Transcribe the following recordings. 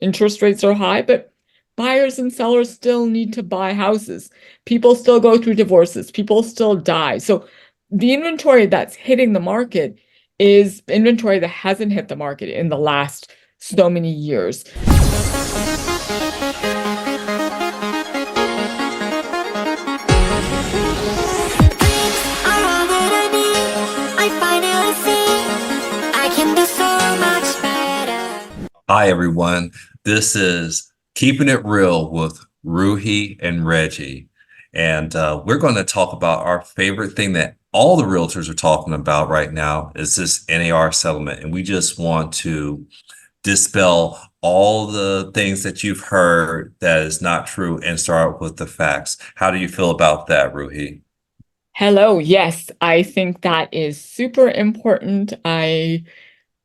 interest rates are high, but buyers and sellers still need to buy houses. People still go through divorces. People still die. So the inventory that's hitting the market is inventory that hasn't hit the market in the last so many years. Hi, everyone. This is Keeping It Real with Ruhi and Reggie. And we're going to talk about our favorite thing that all the realtors are talking about right now is this NAR settlement. And we just want to dispel all the things that you've heard that is not true and start with the facts. How do you feel about that, Ruhi? Hello. Yes, I think that is super important. I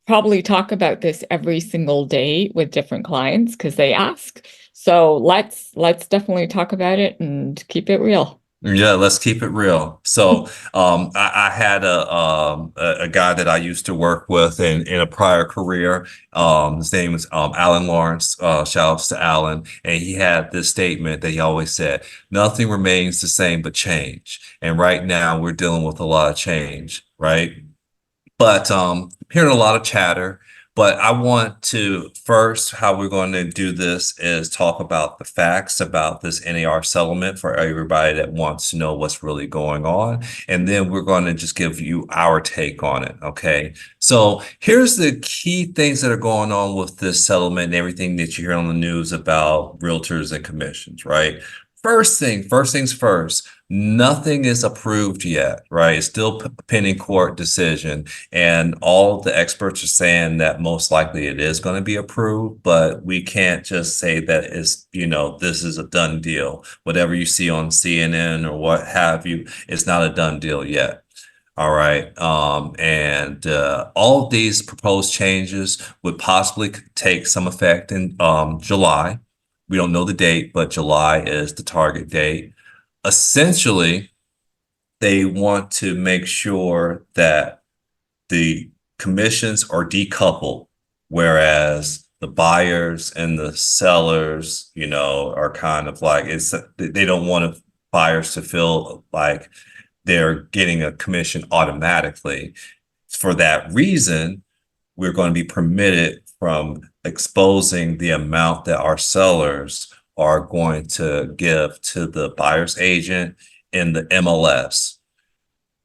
probably talk about this every single day with different clients because they ask. So let's definitely talk about it and keep it real. Yeah, let's keep it real. So, I had a guy that I used to work with in a prior career. His name is Alan Lawrence. Shout outs to Alan, and he had this statement that he always said: "Nothing remains the same but change." And right now, we're dealing with a lot of change, right? But hearing a lot of chatter. But I want to first, how we're going to do this is talk about the facts about this NAR settlement for everybody that wants to know what's really going on. And then we're going to just give you our take on it. Okay. So here's the key things that are going on with this settlement and everything that you hear on the news about realtors and commissions, right? First things first, nothing is approved yet, right? It's still pending court decision. And all the experts are saying that most likely it is going to be approved, but we can't just say that this is a done deal. Whatever you see on CNN or what have you, it's not a done deal yet. All right. And all of these proposed changes would possibly take some effect in July. We don't know the date, but July is the target date. Essentially, they want to make sure that the commissions are decoupled, whereas the buyers and the sellers, are kind of like they don't want buyers to feel like they're getting a commission automatically. For that reason, we're going to be permitted from exposing the amount that our sellers are going to give to the buyer's agent in the MLS,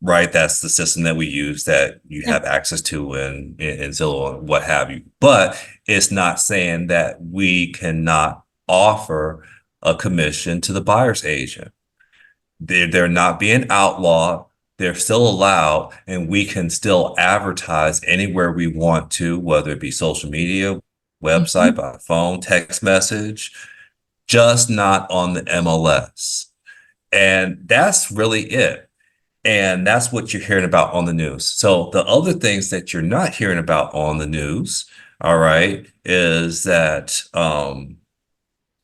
right? That's the system that we use that you Yeah. have access to in Zillow and what have you. But it's not saying that we cannot offer a commission to the buyer's agent. They're not being outlawed. They're still allowed, and we can still advertise anywhere we want to, whether it be social media, website, Mhm. by phone, text message, just not on the MLS. And that's really it. And that's what you're hearing about on the news. So the other things that you're not hearing about on the news, all right, is that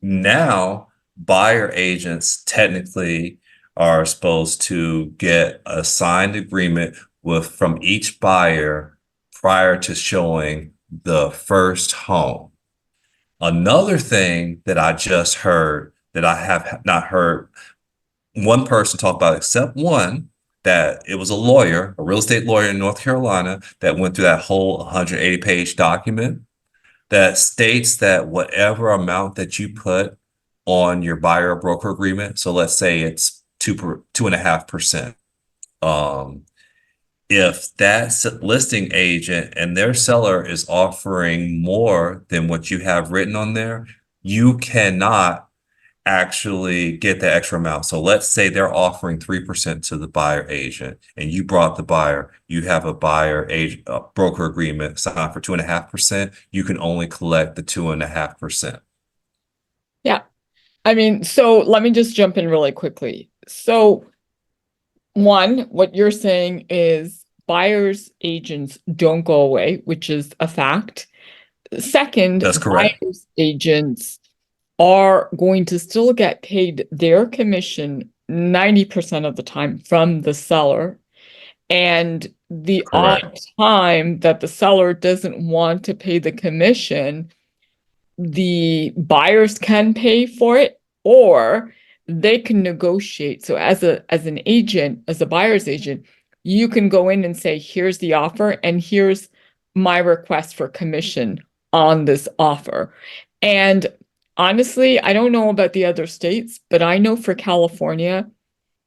now buyer agents technically are supposed to get a signed agreement with from each buyer prior to showing the first home. Another thing that I just heard that I have not heard one person talk about except one, that it was a lawyer, a real estate lawyer in North Carolina, that went through that whole 180-page document that states that whatever amount that you put on your buyer broker agreement, so let's say it's 2.5%. If that listing agent and their seller is offering more than what you have written on there, you cannot actually get the extra amount. So let's say they're offering 3% to the buyer agent and you brought the buyer, you have a buyer agent broker agreement signed for 2.5%, you can only collect the 2.5%. Yeah. I mean, so let me just jump in really quickly. So one, what you're saying is buyers agents don't go away, which is a fact. Second, That's correct. buyers agents are going to still get paid their commission 90% of the time from the seller. And the Correct. odd time that the seller doesn't want to pay the commission, the buyers can pay for it, or they can negotiate. So as an agent, as a buyer's agent, you can go in and say, here's the offer, and here's my request for commission on this offer. And honestly, I don't know about the other states, but I know for California,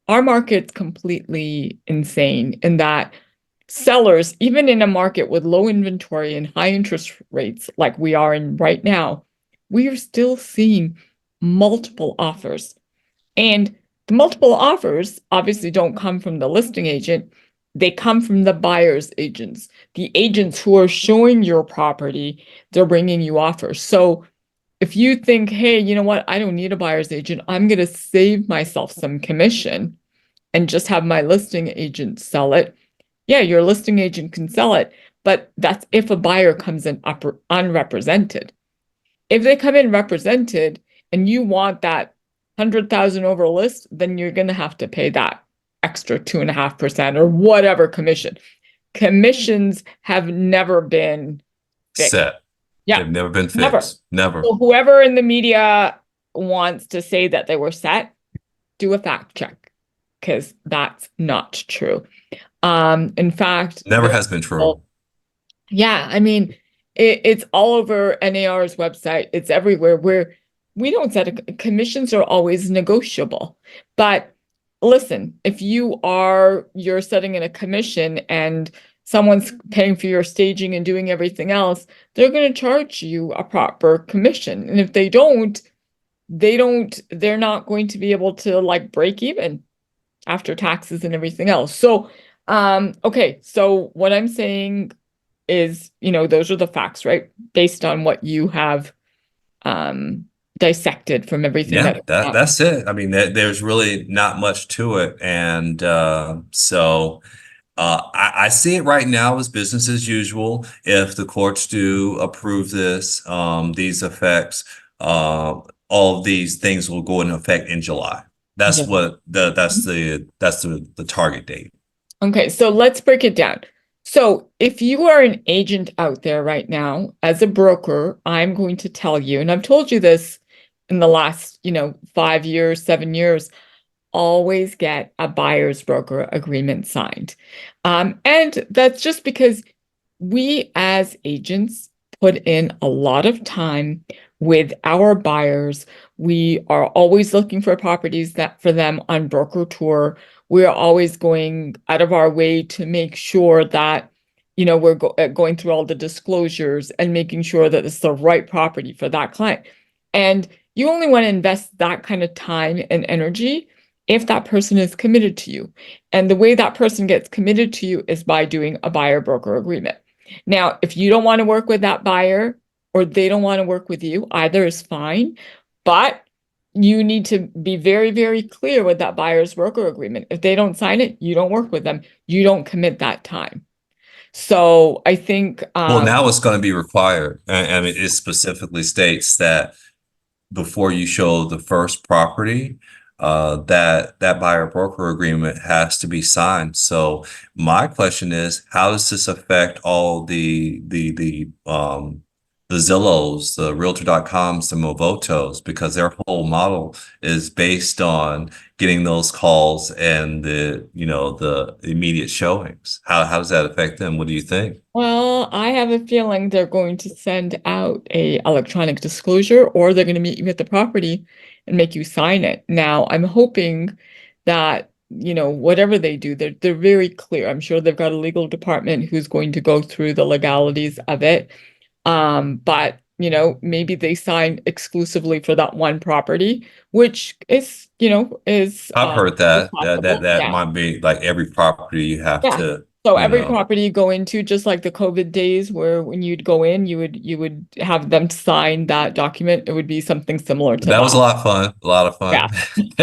our market's completely insane in that sellers, even in a market with low inventory and high interest rates like we are in right now, we are still seeing multiple offers. And the multiple offers obviously don't come from the listing agent, they come from the buyer's agents, the agents who are showing your property, they're bringing you offers. So if you think, hey, you know what, I don't need a buyer's agent, I'm going to save myself some commission and just have my listing agent sell it. Yeah, your listing agent can sell it, but that's if a buyer comes in unrepresented. If they come in represented and you want that 100,000 over list, then you're going to have to pay that extra 2.5% or whatever commission. Commissions have never been fixed. Set. Yeah, They've never been never. fixed. Never. So whoever in the media wants to say that they were set, do a fact check because that's not true. In fact, Never has been true. yeah, I mean, it's all over NAR's website. It's everywhere where we don't set commissions are always negotiable. But listen, if you're setting in a commission and someone's paying for your staging and doing everything else, they're going to charge you a proper commission. And if they're not going to be able to like break even after taxes and everything else. So, okay, so what I'm saying is, those are the facts, right? Based on what you have dissected from everything Yeah, that that's it. I mean, there's really not much to it. And I see it right now as business as usual. If the courts do approve this, these effects, all of these things will go into effect in July. That's Yeah. what that's the target date. Okay, so let's break it down. So if you are an agent out there right now, as a broker, I'm going to tell you, and I've told you this in the last, 5 years, 7 years, always get a buyer's broker agreement signed. And that's just because we as agents put in a lot of time with our buyers. We are always looking for properties that for them on broker tour. We're always going out of our way to make sure that, we're going through all the disclosures and making sure that it's the right property for that client. And you only want to invest that kind of time and energy if that person is committed to you. And the way that person gets committed to you is by doing a buyer broker agreement. Now, if you don't want to work with that buyer or they don't want to work with you, either is fine, but you need to be very, very clear with that buyer's broker agreement. If they don't sign it, you don't work with them. You don't commit that time. So I think, Well, now it's going to be required. I mean, it specifically states that before you show the first property, that buyer broker agreement has to be signed. So my question is, how does this affect all the Zillows, the Realtor.coms, the Movotos, because their whole model is based on getting those calls and the immediate showings. How does that affect them? What do you think? well, I have a feeling they're going to send out a electronic disclosure or they're going to meet you at the property and make you sign it. Now, I'm hoping that, whatever they do, they're very clear. I'm sure they've got a legal department who's going to go through the legalities of it. But maybe they sign exclusively for that one property, which is, is I've heard that possible. that Yeah. might be like every property you have Yeah. to, So you every know. property you go into, just like the COVID days where when you'd go in, you would have them sign that document. It would be something similar to That was a that. lot of fun. A lot of Yeah.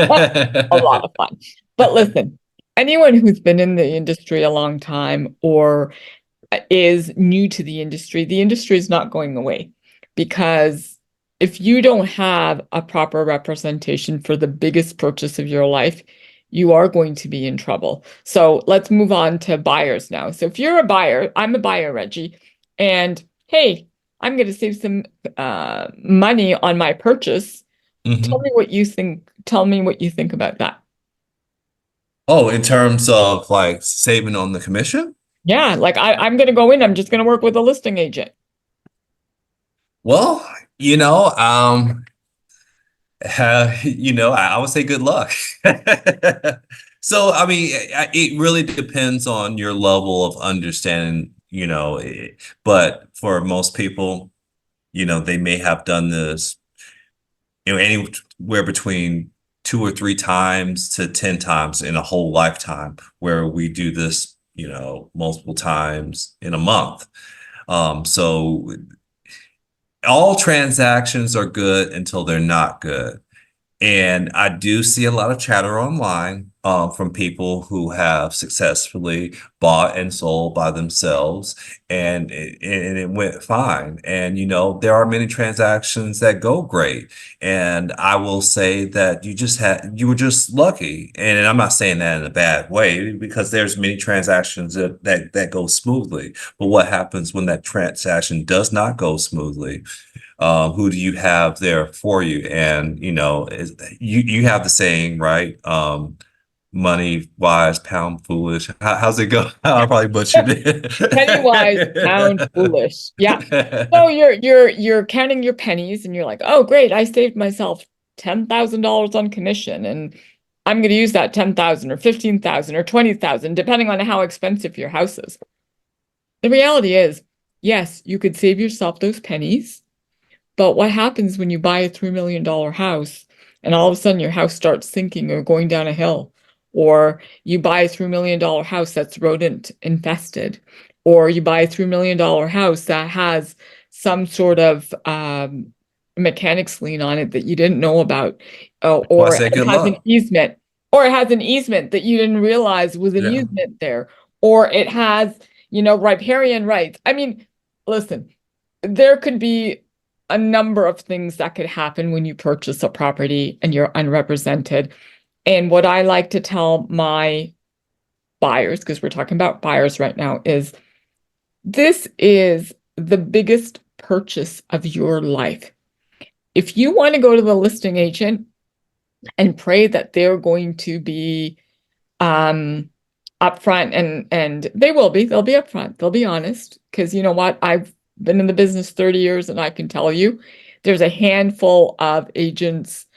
fun. A lot of fun. But listen, anyone who's been in the industry a long time or is new to the industry is not going away because if you don't have a proper representation for the biggest purchase of your life, you are going to be in trouble. So let's move on to buyers now. So if you're a buyer, I'm a buyer, Reggie, and hey, I'm going to save some money on my purchase. Tell Hmm. me what you think. Tell me what you think about that. Oh, in terms of like saving on the commission? Yeah, like I'm going to go in. I'm just going to work with a listing agent. Well, you know, I would say good luck. So, I mean, it really depends on your level of understanding, but for most people, they may have done this, anywhere between 2 or 3 times to 10 times in a whole lifetime, where we do this, multiple times in a month. So all transactions are good until they're not good. And I do see a lot of chatter online from people who have successfully bought and sold by themselves, and it went fine. And there are many transactions that go great. And I will say that you were just lucky. And I'm not saying that in a bad way, because there's many transactions that go smoothly. But what happens when that transaction does not go smoothly? Who do you have there for you? And you have the saying, right? Money wise, pound foolish. How's it go? I probably butchered Penny wise, pound it. foolish. Yeah. So you're counting your pennies and you're like, oh great, I saved myself $10,000 on commission, and I'm going to use that 10,000 or 15,000 or 20,000, depending on how expensive your house is. The reality is, yes, you could save yourself those pennies. But what happens when you buy a $3 million house and all of a sudden your house starts sinking or going down a hill? Or you buy a $3 million house that's rodent infested, or you buy a $3 million house that has some sort of mechanics lien on it that you didn't know about, Well, I or say it good has an luck. easement, or it has an easement that you didn't realize was an Yeah. easement there, or it has, riparian rights. I mean, listen, there could be a number of things that could happen when you purchase a property and you're unrepresented. And what I like to tell my buyers, because we're talking about buyers right now, is this is the biggest purchase of your life. If you want to go to the listing agent and pray that they're going to be um upfront, and they'll be upfront, they'll be honest, because you know what, I've been in the business 30 years and I can tell you there's a handful of agents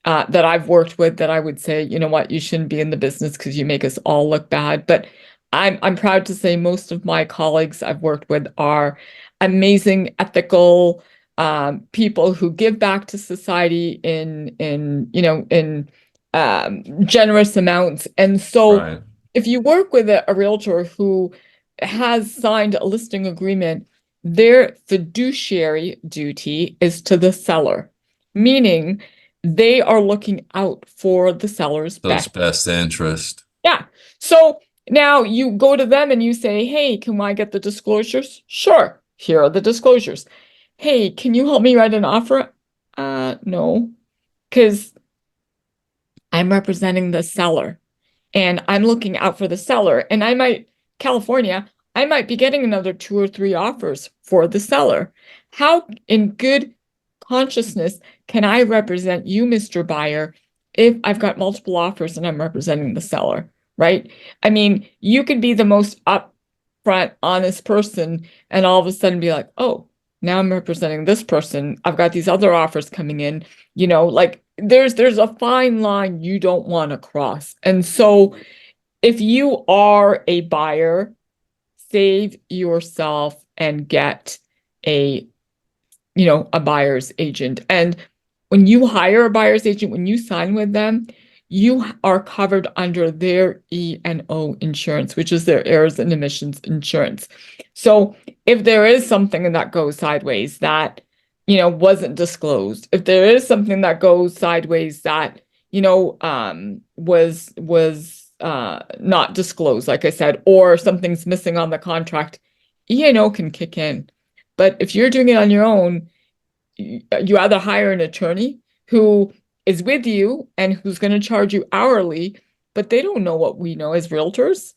that I've worked with that I would say, you know what, you shouldn't be in the business because you make us all look bad. But I'm proud to say most of my colleagues I've worked with are amazing, ethical people who give back to society in generous amounts. And so Right. if you work with a realtor who has signed a listing agreement, their fiduciary duty is to the seller, meaning they are looking out for the seller's So it's best. best interest. Yeah. So now you go to them and you say, hey, can I get the disclosures? Sure. Here are the disclosures. Hey, can you help me write an offer? No, because I'm representing the seller and I'm looking out for the seller. And California, I might be getting another 2 or 3 offers for the seller. How in good consciousness can I represent you, Mr. Buyer, if I've got multiple offers and I'm representing the seller, right? I mean, you could be the most upfront, honest person and all of a sudden be like, oh, now I'm representing this person. I've got these other offers coming in, like there's a fine line you don't want to cross. And so if you are a buyer, save yourself and get a a buyer's agent. And when you hire a buyer's agent, when you sign with them, you are covered under their E&O insurance, which is their errors and omissions insurance. So if there is something that goes sideways that, wasn't disclosed, if there is something that goes sideways that, was not disclosed, like I said, or something's missing on the contract, E&O can kick in. But if you're doing it on your own, you either hire an attorney who is with you and who's going to charge you hourly, but they don't know what we know as realtors.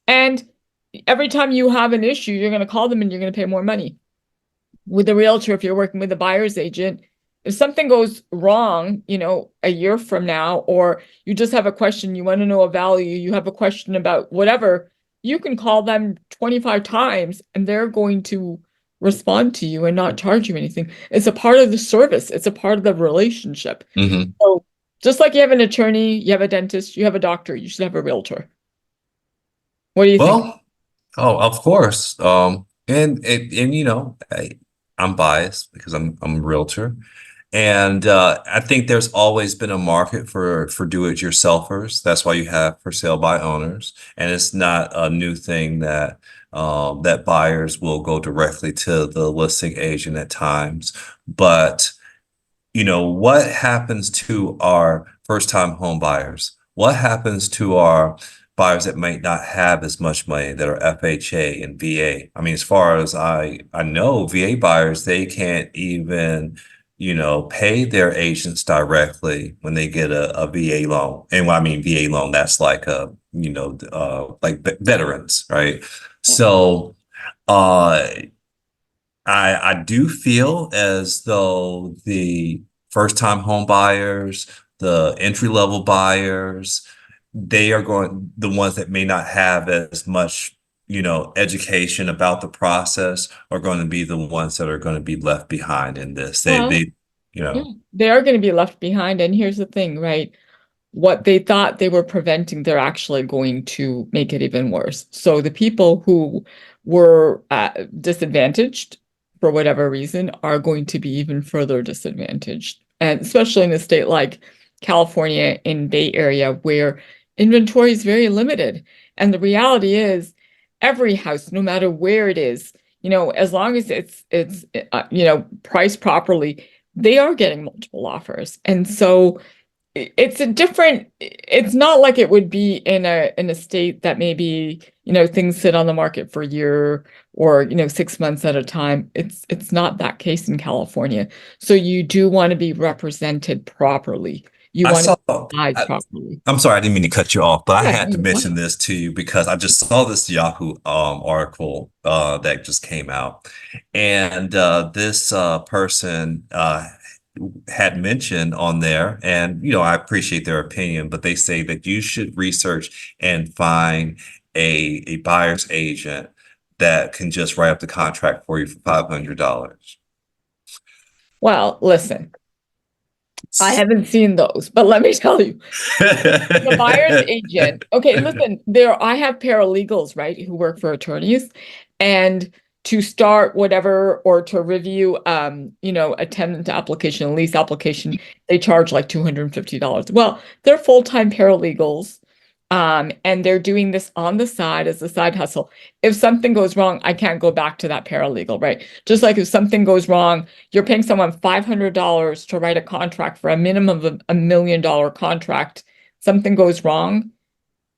And every time you have an issue, you're going to call them and you're going to pay more money. with a realtor, if you're working with a buyer's agent, if something goes wrong, a year from now, or you just have a question, you want to know a value, you have a question about whatever, you can call them 25 times and they're going to respond to you and not charge you anything. It's a part of the service, it's a part of the relationship. Hmm. So just like you have an attorney, you have a dentist, you have a doctor, you should have a realtor. What do you think? Well, oh, of course. And I'm biased because I'm a realtor. And I think there's always been a market for do-it-yourselfers. That's why you have for sale by owners, and it's not a new thing that buyers will go directly to the listing agent at times. But what happens to our first-time home buyers? What happens to our buyers that might not have as much money that are FHA and VA? I mean, as far as I know, VA buyers, they can't even, pay their agents directly when they get a VA loan. And when I mean VA loan, that's like like veterans, right? So, uh, I do feel as though the first time home buyers, the entry level buyers, they are going the ones that may not have as much, education about the process are going to be the ones that are going to be left behind in this. Well, They, you yeah, know, they are going to be left behind. And here's the thing, right? What they thought they were preventing, they're actually going to make it even worse. So the people who were disadvantaged for whatever reason are going to be even further disadvantaged. And especially in a state like California in Bay Area where inventory is very limited. And the reality is every house, no matter where it is, as long as it's priced properly, they are getting multiple offers. And so it's not like it would be in a state that maybe, things sit on the market for a year or, 6 months at a time. It's not that case in California. So you do want to be represented properly. You I want to saw. be guided I, properly. I'm sorry, I didn't mean to cut you off, but I Yeah, had to mention this to you because I just saw this Yahoo article that just came out, and this person had mentioned on there, and I appreciate their opinion, but they say that you should research and find a buyer's agent that can just write up the contract for you for $500. well, listen, I haven't seen those, but let me tell you, the buyer's agent. Okay, listen, I have paralegals, right, who work for attorneys, and to start whatever or to review a tenant application, a lease application, they charge like $250. Well, they're full-time paralegals. And they're doing this on the side as a side hustle. If something goes wrong, I can't go back to that paralegal, right? Just like if something goes wrong, you're paying someone $500 to write a contract for a minimum of $1 million contract. Something goes wrong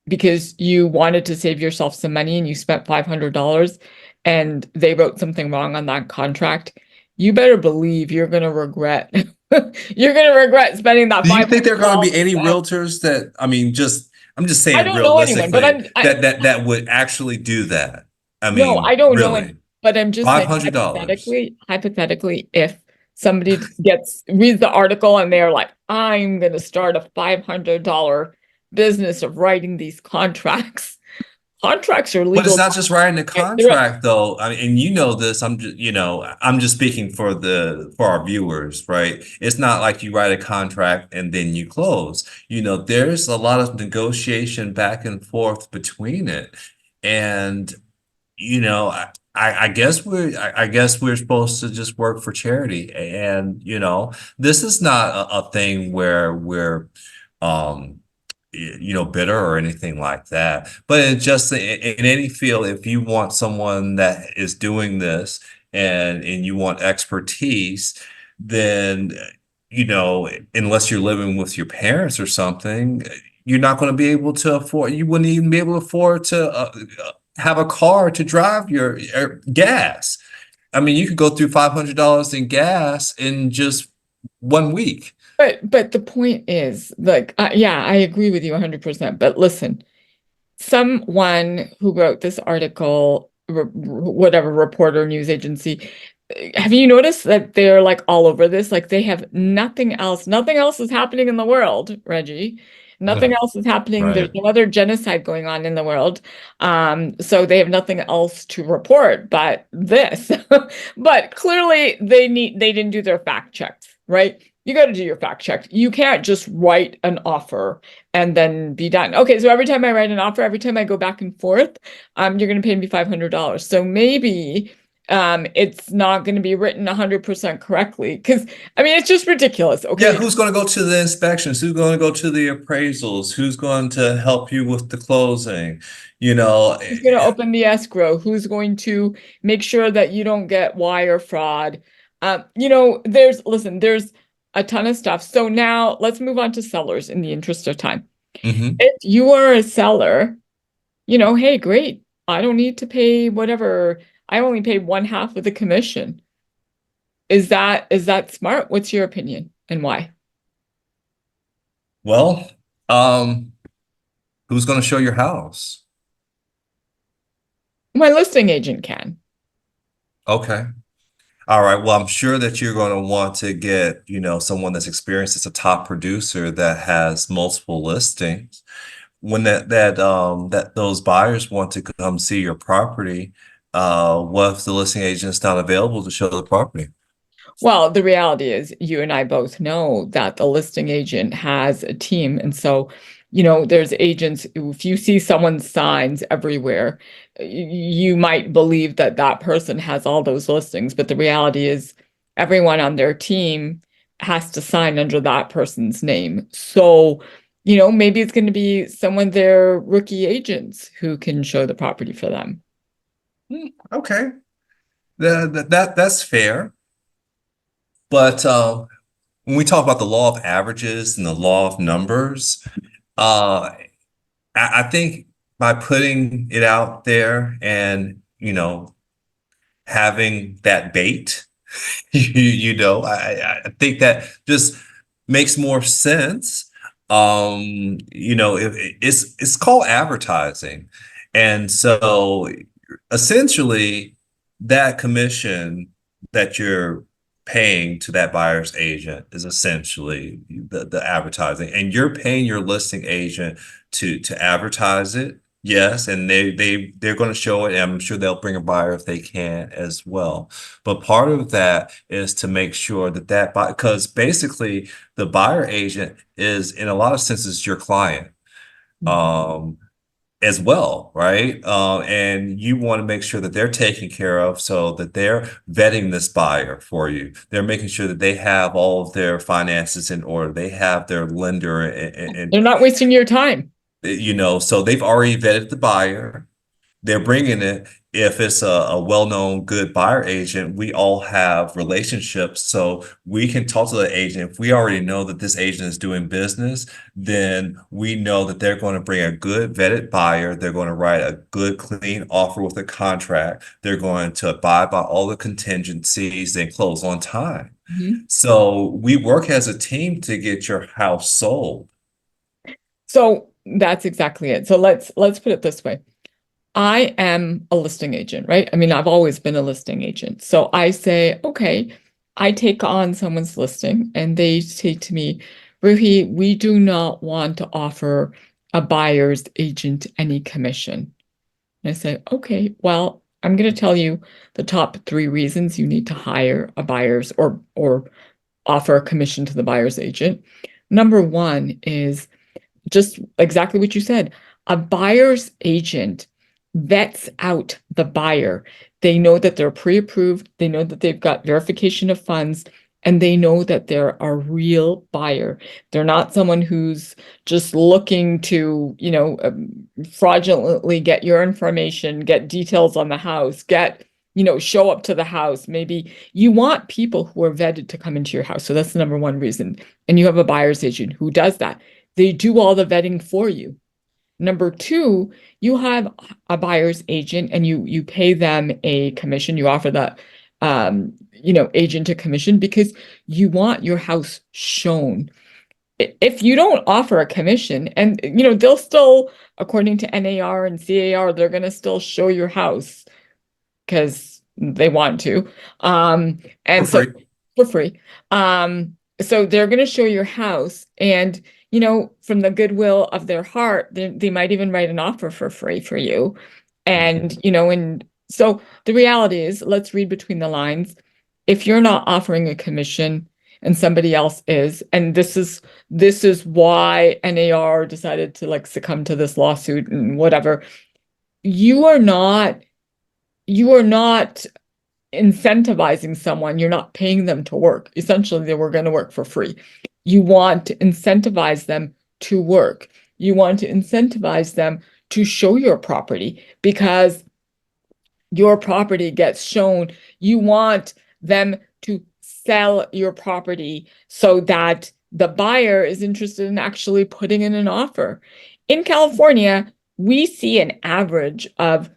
because you wanted to save yourself some money and you spent $500 and they wrote something wrong on that contract. You better believe you're going to regret. You're going to regret spending that Do you think there are going to be $500 any to have. realtors that, I mean, I'm just I saying don't know anyone, but realistically that would actually do that? I no, mean, I don't know really, any, but I'm just saying $500. hypothetically, if somebody reads the article and they're like, I'm going to start a $500 business of writing these contracts. Contracts are But it's legal. not just writing a They're- contract though. I mean, and this, I'm just speaking for our viewers, right? It's not like you write a contract and then you close. There's a lot of negotiation back and forth between it. And I guess we're supposed to just work for charity. And this is not a thing where we're um bitter or anything like that. But it just in any field, if you want someone that is doing this and you want expertise, then unless you're living with your parents or something, you're not going to be able to afford. You wouldn't even be able to afford to have a car to drive your gas. I mean, you could go through $500 in gas in just 1 week. but the point is, like, yeah, I agree with you 100%. But listen, someone who wrote this article, whatever reporter, news agency, have you noticed that they're like all over this? Like they have nothing else. Nothing else is happening in the world, Reggie. Nothing else is happening. There's Right. no other genocide going on in the world. So they have nothing else to report but this. But clearly they didn't do their fact checks, right? You got to do your fact check. You can't just write an offer and then be done. Okay, so every time I write an offer, every time I go back and forth, you're going to pay me $500. So maybe it's not going to be written 100% correctly because I mean it's just ridiculous. Yeah, Okay, who's going to go to the inspections? Who's going to go to the appraisals? Who's going to help you with the closing? You know, who's going to open the escrow? Who's going to make sure that you don't get wire fraud? There's a ton of stuff. So now let's move on to sellers in the interest of time. mhm. If you are a seller, hey, great. I don't need to pay whatever. I only pay one half of the commission. Is that smart? What's your opinion and why? Well, um, who's going to show your house? My listing agent can. Okay. All right. Well, I'm sure that you're going to want to get, someone that's experienced as a top producer that has multiple listings. When that those buyers want to come see your property, what if the listing agent's not available to show the property? Well, the reality is you and I both know that the listing agent has a team. And so, there's agents, if you see someone's signs everywhere, you might believe that that person has all those listings. But the reality is everyone on their team has to sign under that person's name. So, maybe it's going to be someone, their rookie agents who can show the property for them. Okay. That's fair. But when we talk about the law of averages and the law of numbers, uh, I think by putting it out there and, having that bait, I think that just makes more sense. It's called advertising. And so essentially that commission that you're paying to that buyer's agent is essentially the advertising, and you're paying your listing agent to advertise it. Yes, and they're going to show it, and I'm sure they'll bring a buyer if they can as well. But part of that is to make sure that because basically the buyer agent is in a lot of senses your client. Mhm. Um, as well, right? And you want to make sure that they're taken care of so that they're vetting this buyer for you. They're making sure that they have all of their finances in order. They have their lender They're not wasting your time. so they've already vetted the buyer. They're bringing it. If it's a well-known good buyer agent, we all have relationships, so we can talk to the agent. If we already know that this agent is doing business, then we know that they're going to bring a good vetted buyer. They're going to write a good, clean offer with a contract. They're going to abide by all the contingencies and close on time. Mhm. So we work as a team to get your house sold. So that's exactly it. So let's put it this way. I am a listing agent, right? I mean, I've always been a listing agent. So I say, okay, I take on someone's listing and they say to me, Ruhi, we do not want to offer a buyer's agent any commission. And I say, okay, well, I'm going to tell you the top three reasons you need to hire a buyer's or offer a commission to the buyer's agent. Number one is just exactly what you said. A buyer's agent vets out the buyer. They know that they're pre-approved, they know that they've got verification of funds, and they know that they're a real buyer. They're not someone who's just looking to, fraudulently get your information, get details on the house, show up to the house. Maybe you want people who are vetted to come into your house. So that's the number one reason. And you have a buyer's agent who does that. They do all the vetting for you. Number two, you have a buyer's agent and you pay them a commission. You offer that agent a commission because you want your house shown. If you don't offer a commission, and they'll still, according to NAR and CAR, they're going to still show your house because they want to. For And so free. for free. So they're going to show your house, and from the goodwill of their heart, they might even write an offer for free for you. And and so the reality is, let's read between the lines. If you're not offering a commission and somebody else is, and this is why NAR decided to like succumb to this lawsuit and whatever, you are not you are not incentivizing someone. You're not paying them to work. Essentially, they were going to work for free. You want to incentivize them to work. You want to incentivize them to show your property because your property gets shown. You want them to sell your property so that the buyer is interested in actually putting in an offer. In California, we see an average of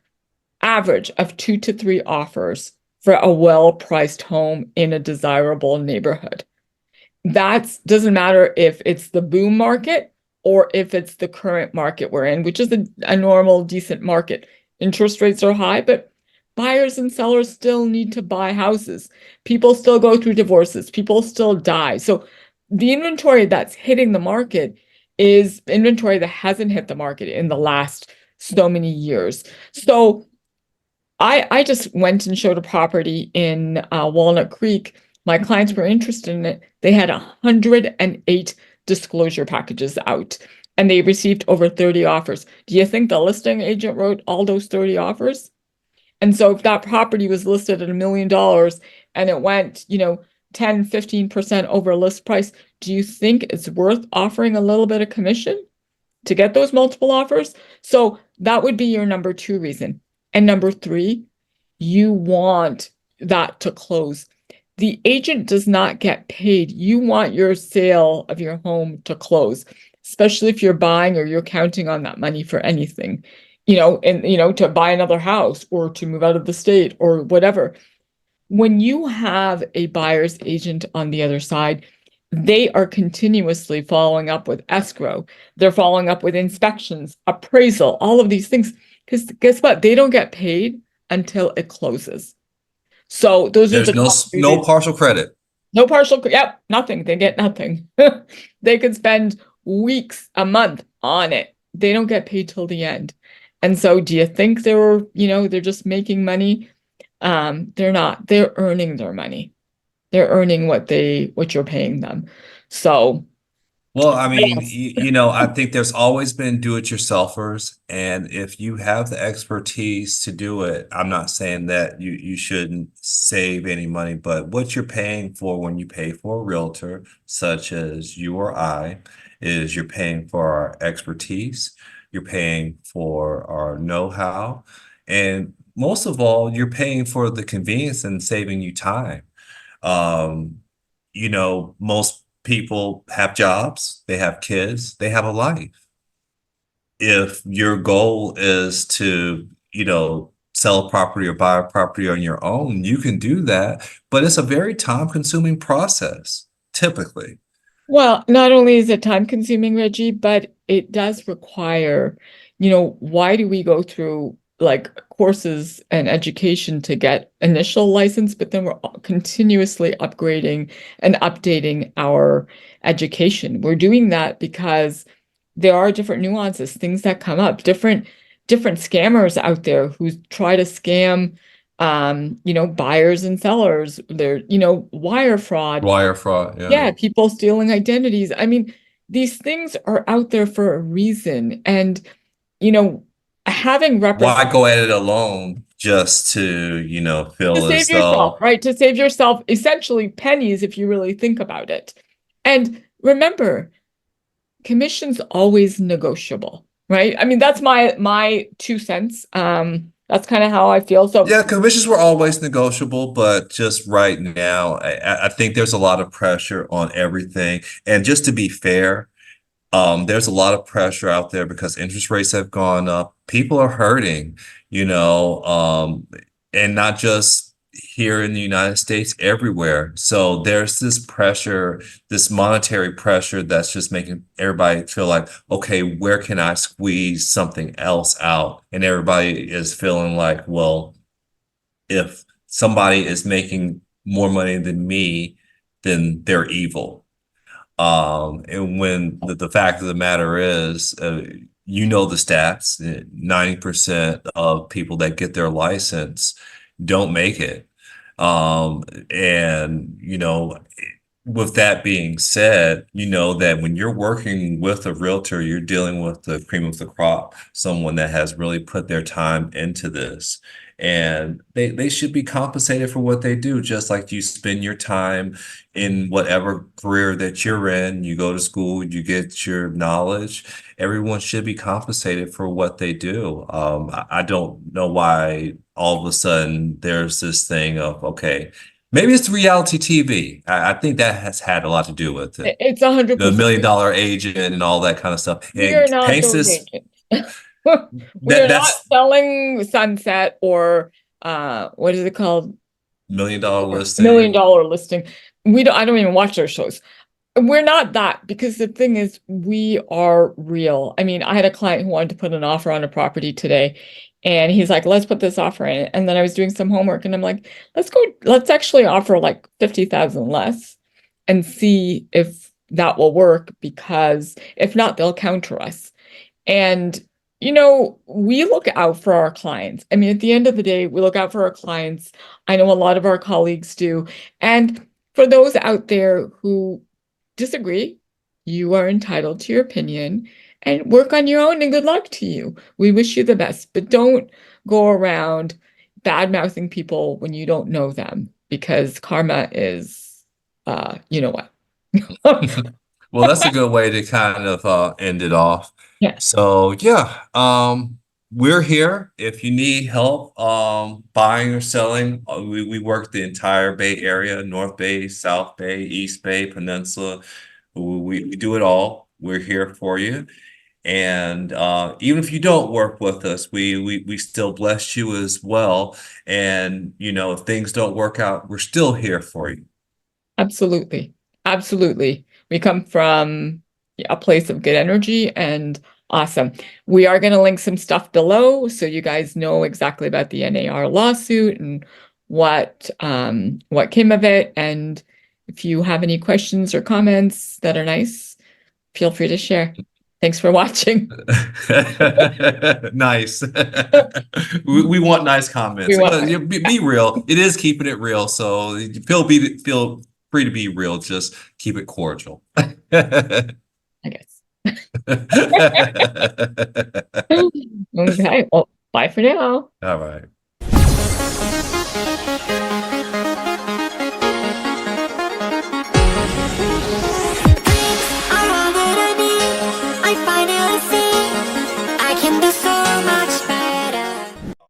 2 to 3 offers for a well-priced home in a desirable neighborhood. That doesn't matter if it's the boom market or if it's the current market we're in, which is a normal, decent market. Interest rates are high, but buyers and sellers still need to buy houses. People still go through divorces. People still die. So the inventory that's hitting the market is inventory that hasn't hit the market in the last so many years. So I just went and showed a property in Walnut Creek. My clients were interested in it. They had 108 disclosure packages out, and they received over 30 offers. Do you think the listing agent wrote all those 30 offers? And so if that property was listed at $1 million and it went, 10, 15% over list price, do you think it's worth offering a little bit of commission to get those multiple offers? So that would be your number 2 reason. And number 3, you want that to close. The agent does not get paid. You want your sale of your home to close, especially if you're buying or you're counting on that money for anything, and to buy another house or to move out of the state or whatever. When you have a buyer's agent on the other side, they are continuously following up with escrow. They're following up with inspections, appraisal, all of these things. Because guess what? They don't get paid until it closes. So those are the There's no top 3 no reasons. partial credit. No partial, yep, nothing. They get nothing. They could spend weeks, a month on it. They don't get paid till the end. And so do you think they're just making money? They're not. They're earning their money. They're earning what you're paying them. So Well, I mean, yes. I think there's always been do-it-yourselfers, and if you have the expertise to do it, I'm not saying that you shouldn't save any money, but what you're paying for when you pay for a realtor, such as you or I, is you're paying for our expertise, you're paying for our know-how, and most of all, you're paying for the convenience and saving you time. Um, most people have jobs, they have kids, they have a life. If your goal is to, sell a property or buy a property on your own, you can do that, but it's a very time-consuming process, typically. Well, not only is it time consuming, Reggie, but it does require, why do we go through like courses and education to get initial license, but then we're continuously upgrading and updating our education. We're doing that because there are different nuances, things that come up, different scammers out there who try to scam buyers and sellers. There, wire fraud. Wire fraud, yeah. Yeah, people stealing identities. I mean, these things are out there for a reason. And, you know, having Why representation go at it alone just to, to feel save as yourself, though right? To save yourself essentially pennies if you really think about it. And remember, commission's always negotiable, right? I mean, that's my 2 cents. That's kind of how I feel. So yeah, commissions were always negotiable, but just right now, I think there's a lot of pressure on everything. And just to be fair, there's a lot of pressure out there because interest rates have gone up. People are hurting, and not just here in the United States, everywhere. So there's this pressure, this monetary pressure that's just making everybody feel like, okay, where can I squeeze something else out? And everybody is feeling like, well, if somebody is making more money than me, then they're evil. And when the fact of the matter is, you know the stats, 90% of people that get their license don't make it. And, with that being said, you know that when you're working with a realtor, you're dealing with the cream of the crop, someone that has really put their time into this. And they should be compensated for what they do, just like you spend your time in whatever career that you're in. You go to school, you get your knowledge. Everyone should be compensated for what they do. I don't know why all of a sudden there's this thing of, okay, maybe it's reality TV. I think that has had a lot to do with it. It's 100%. The million dollar agent and all that kind of stuff. We are And not paints those this agents. We that are not that's selling Sunset or what is it called? $1 million Million listing. dollar listing. I don't even watch their shows. We're not that because the thing is, we are real. I mean, I had a client who wanted to put an offer on a property today, and he's like, let's put this offer in. And then I was doing some homework and I'm like, let's actually offer like 50,000 less and see if that will work, because if not, they'll counter us. And, we look out for our clients. I mean, at the end of the day, we look out for our clients. I know a lot of our colleagues do. And for those out there who disagree, you are entitled to your opinion and work on your own, and good luck to you. We wish you the best, but don't go around bad mouthing people when you don't know them, because karma is, you know what? Well, that's a good way to kind of end it off. Yes, So yeah, we're here. If you need help buying or selling, we work the entire Bay Area, North Bay, South Bay, East Bay, Peninsula. We do it all. We're here for you. And even if you don't work with us, we still bless you as well. And if things don't work out, we're still here for you. absolutely. Absolutely. We come from a place of good energy and awesome. We are going to link some stuff below so you guys know exactly about the NAR lawsuit and what came of it. And if you have any questions or comments that are nice, feel free to share. Thanks for watching. Nice. We want nice We comments. want Be real. It is keeping it real. So feel free to be real. Just keep it cordial. I guess. Okay, well, bye for now. All right.